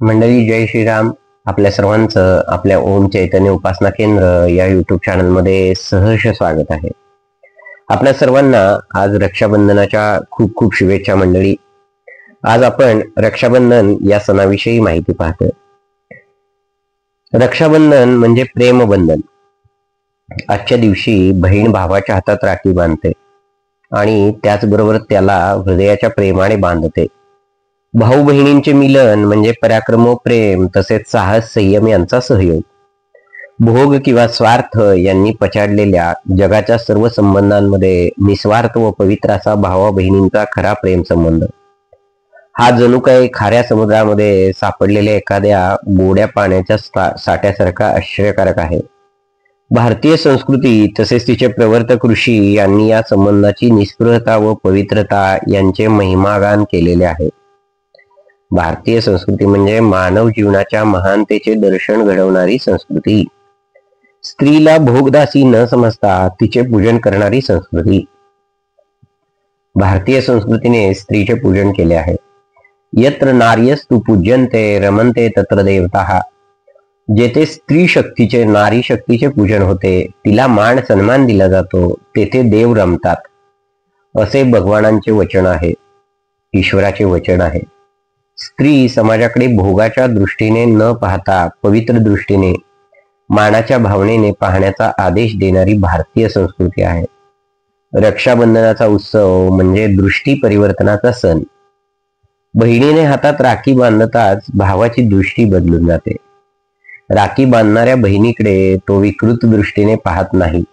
मंडळी, जय श्रीराम. आपल्या सर्वांचं आपल्या ओम चैतन्य उपासना केंद्र या युट्यूब चॅनलमध्ये सहर्ष स्वागत आहे. आपल्या सर्वांना आज रक्षाबंधनाच्या खूप खूप शुभेच्छा मंडळी. आज आपण रक्षाबंधन या सणाविषयी माहिती पाहतोय. रक्षाबंधन म्हणजे प्रेमबंधन. आजच्या दिवशी बहीण भावाच्या हातात राखी बांधते आणि त्याचबरोबर त्याला हृदयाच्या प्रेमाने बांधते. भाऊ बहिणींचे मिलन म्हणजे पराक्रम व प्रेम तसेच साहस संयम यांचा सहयोग. भोग किंवा स्वार्थ यांनी पछाडलेल्या जगाच्या सर्व संबंधांमध्ये निस्वार्थ व पवित्र असा भावा बहिणींचा खरा प्रेम संबंध. हा जणू काही खाऱ्या समुद्रामध्ये सापडलेल्या एखाद्या गोड्या पाण्याच्या साठ्यासारखा आश्चर्यकारक आहे. भारतीय संस्कृती तसेच तिचे प्रवर्तक ऋषी यांनी या संबंधाची निस्पृहता व पवित्रता यांचे महिमागान केलेले आहे. भारतीय संस्कृती म्हणजे मानव जीवनाच्या महानतेचे दर्शन घडवणारी संस्कृती. स्त्रीला भोगदासी न समजता तिचे पूजन करणारी संस्कृती. भारतीय संस्कृतीने स्त्रीचे पूजन केले आहे. यत्र नार्यस्तु पूज्यन्ते रमन्ते तत्र देवताः. जेथे स्त्री शक्तीचे नारी शक्तीचे पूजन होते, तिला मान सन्मान दिला जातो, तेथे देव रमतात, असे भगवानांचे वचन आहे, ईश्वराचे वचन आहे. स्त्री समाजाकडे भोगाच्या दृष्टीने न पाहता पवित्र दृष्टीने मानाच्या भावनेने पाहण्याचा आदेश देणारी भारतीय संस्कृती आहे. रक्षाबंधनाचा उत्सव म्हणजे दृष्टी परिवर्तनाचा सण. बहिणीने हातात राखी बांधताच भावाची दृष्टी बदलून जाते. राखी बांधणाऱ्या बहिणीकडे तो विकृत दृष्टीने पाहत नाही.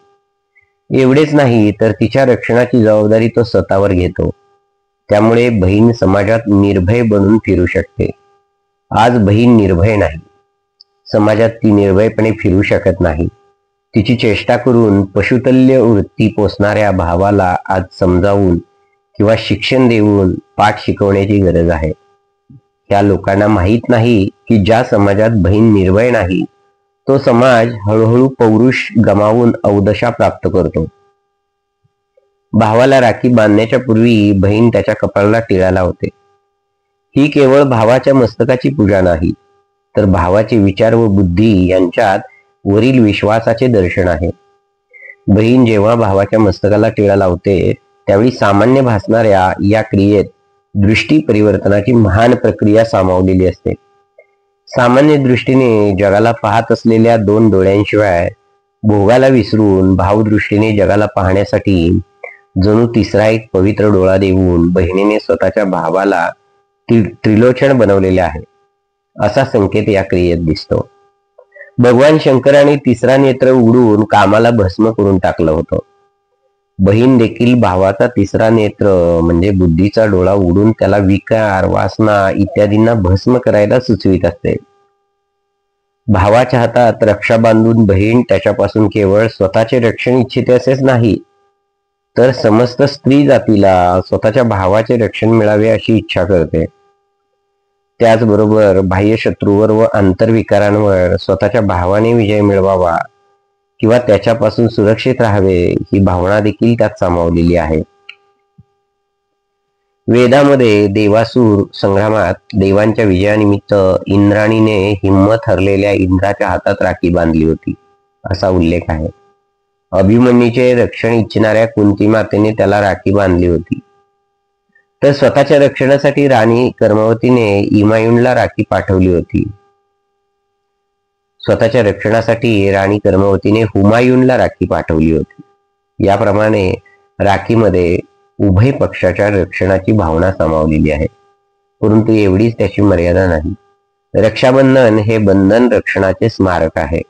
एवढेच नाही तर तिच्या रक्षणाची जबाबदारी तो स्वतःवर घेतो. त्यामुळे बहीण समाजात निर्भय बनून फिरू शकते. आज बहीण निर्भय नाही. समाजात ती निर्भयपणे फिरू शकत नाही. तिची चेष्टा करून पशुतल्य वृत्ती पोसणाऱ्या भावाला आज समजावून किंवा शिक्षण देऊन पाठ शिकवण्याची गरज आहे. त्या लोकांना माहीत नाही की ज्या समाजात बहीण निर्भय नाही, तो समाज हळूहळू पौरुष गमावून अवदशा प्राप्त करतो. भावाला राखी बांधण्याच्या पूर्वी बहीण त्याच्या कपाळाला टिळा लावते. ही केवळ भावाच्या मस्तकाची पूजा नाही, तर भावाचे विचार व बुद्धी यांच्यात वरील विश्वासाचे दर्शन आहे. बहीण जेव्हा भावाच्या मस्तकाला टिळा लावते, त्यावेळी सामान्य भासणाऱ्या या क्रियेत दृष्टी परिवर्तनाची महान प्रक्रिया सामावलेली असते. सामान्य दृष्टीने जगाला पाहत असलेल्या दोन डोळ्यांशिवाय भोगाला विसरून भावदृष्टीने जगाला पाहण्यासाठी जणू तिसरा एक पवित्र डोळा देऊन बहिणीने स्वतःच्या भावाला त्रिलोचन बनवलेले आहे, असा संकेत या क्रियेत दिसतो. भगवान शंकराने तिसरा नेत्र उघडून कामाला भस्म करून टाकलं होतं. बहीण देखील भावाचा तिसरा नेत्र म्हणजे बुद्धीचा डोळा उघडून त्याला विकार, वासना इत्यादींना भस्म करायला सुचवित असते. भावाच्या हातात रक्षा बांधून बहीण त्याच्यापासून केवळ स्वतःचे रक्षण इच्छिते असेच नाही, तर समस्त स्त्री जातीला स्वतःच्या भावाचे रक्षण मिळावे अशी इच्छा करते. त्याचबरोबर बाह्य शत्रूवर व आंतरविकारांवर स्वतःच्या भावाने विजय मिळवावा किंवा त्याच्यापासून सुरक्षित राहावे ही भावना देखील त्यात सामावलेली आहे. वेदामध्ये देवासुर संग्रामात देवांच्या विजयानिमित्त इंद्राणीने हिम्मत हरलेल्या इंद्राच्या हातात राखी बांधली होती, असा उल्लेख आहे. अभिमन्यूचे रक्षण इच्छिणाऱ्या कुंती मातेने त्याला राखी बांधली होती. तर स्वतःच्या रक्षणासाठी राणी कर्मवतीने इमायूनला राखी पाठवली होती. स्वतःच्या रक्षणासाठी राणी कर्मवतीने हुमायूनला राखी पाठवली होती. याप्रमाणे राखीमध्ये उभय पक्षाच्या रक्षणाची भावना सामावलेली आहे. परंतु एवढीच त्याची मर्यादा नाही. रक्षाबंधन हे बंधन रक्षणाचे स्मारक आहे.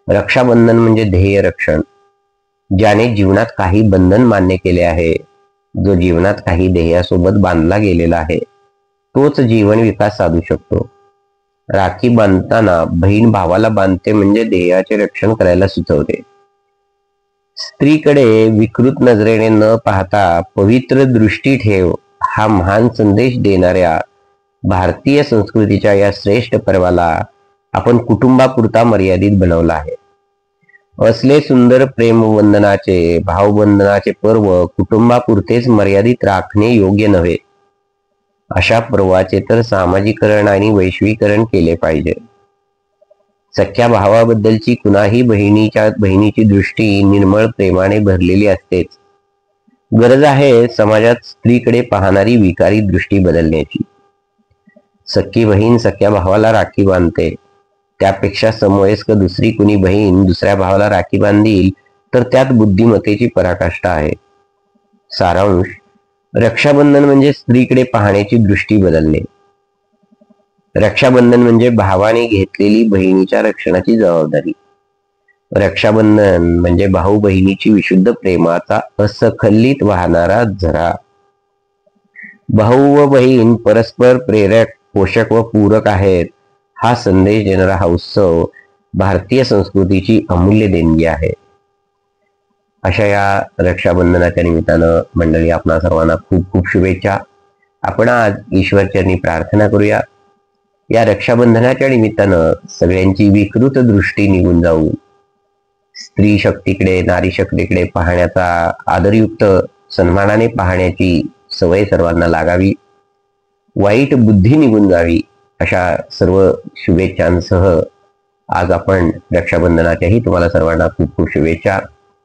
रक्षाबंधन म्हणजे ध्येय रक्षण. ज्याने जीवनात काही बंधन मान्य केले आहे, जो जीवनात काही ध्येयासोबत बांधला गेलेला आहे, तोच जीवन विकास साधू शकतो. राखी बांधताना बहीण भावाला बांधते म्हणजे ध्येयाचे रक्षण करायला सुचवते. स्त्रीकडे विकृत नजरेने न पाहता पवित्र दृष्टी ठेव हा महान संदेश देणाऱ्या भारतीय संस्कृतीच्या या श्रेष्ठ पर्वाला आपण कुटुंबापुरता मर्यादित बनवला आहे. असले सुंदर प्रेमबंधनाचे भावबंधनाचे पर्व कुटुंबापुरतेच मर्यादित राखणे योग्य नव्हे. अशा पर्वाचे तर सामाजिकरण आणि वैश्वीकरण केले पाहिजे. सख्या भावाबद्दलची कुणाही बहिणीची दृष्टी निर्मळ प्रेमाने भरलेली असतेच. गरज आहे समाजात स्त्रीकडे पाहणारी विकारी दृष्टी बदलण्याची. सख्खी बहीण सख्या भावाला राखी बांधते, त्यापेक्षा समवयस्क दुसरी कुणी बहीण दुसऱ्या भावाला राखी बांधील तर त्यात बुद्धिमत्तेची पराकाष्ठा आहे. सारांश: रक्षाबंधन म्हणजे स्त्रीकडे पाहण्याची दृष्टी बदलणे. रक्षाबंधन म्हणजे भावाने घेतलेली बहिणीच्या रक्षणाची जबाबदारी. रक्षाबंधन म्हणजे भाऊ बहिणीची विशुद्ध प्रेमाचा असखल्लित वाहणारा झरा. भाऊ व बहीण परस्पर प्रेरक, पोषक व पूरक आहेत, हा संदेश देणारा हा उत्सव भारतीय संस्कृतीची अमूल्य देणगी आहे. अशा या रक्षाबंधनाच्या निमित्तानं मंडळी आपणा सर्वांना खूप खूप शुभेच्छा. आपण आज ईश्वरचरणी प्रार्थना करूया. या रक्षाबंधनाच्या निमित्तानं सगळ्यांची विकृत दृष्टी निघून जाऊ, स्त्री शक्तीकडे, नारी शक्तीकडे पाहण्याचा आदरयुक्त सन्मानाने पाहण्याची सवय सर्वांना लागावी, वाईट बुद्धी निघून जावी, अशा सर्व शुभेच्छांसह आज आपण रक्षाबंधनाच्याही तुम्हाला सर्वांना खूप खूप शुभेच्छा.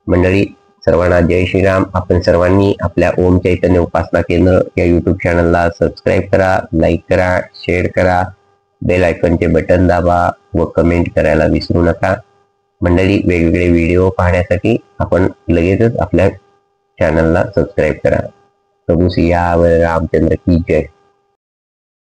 मंडळी सर्वांना जय श्रीराम. आपण सर्वांनी आपल्या ओम चैतन्य उपासना केंद्र या युट्यूब चॅनलला सबस्क्राईब करा, लाईक करा, शेअर करा, बेल आयकॉनचे बटन दाबा व कमेंट करायला विसरू नका. मंडळी वेगवेगळे व्हिडिओ पाहण्यासाठी आपण लगेचच आपल्या चॅनलला सबस्क्राईब करा. प्रभू सिया व रामचंद्र की जय.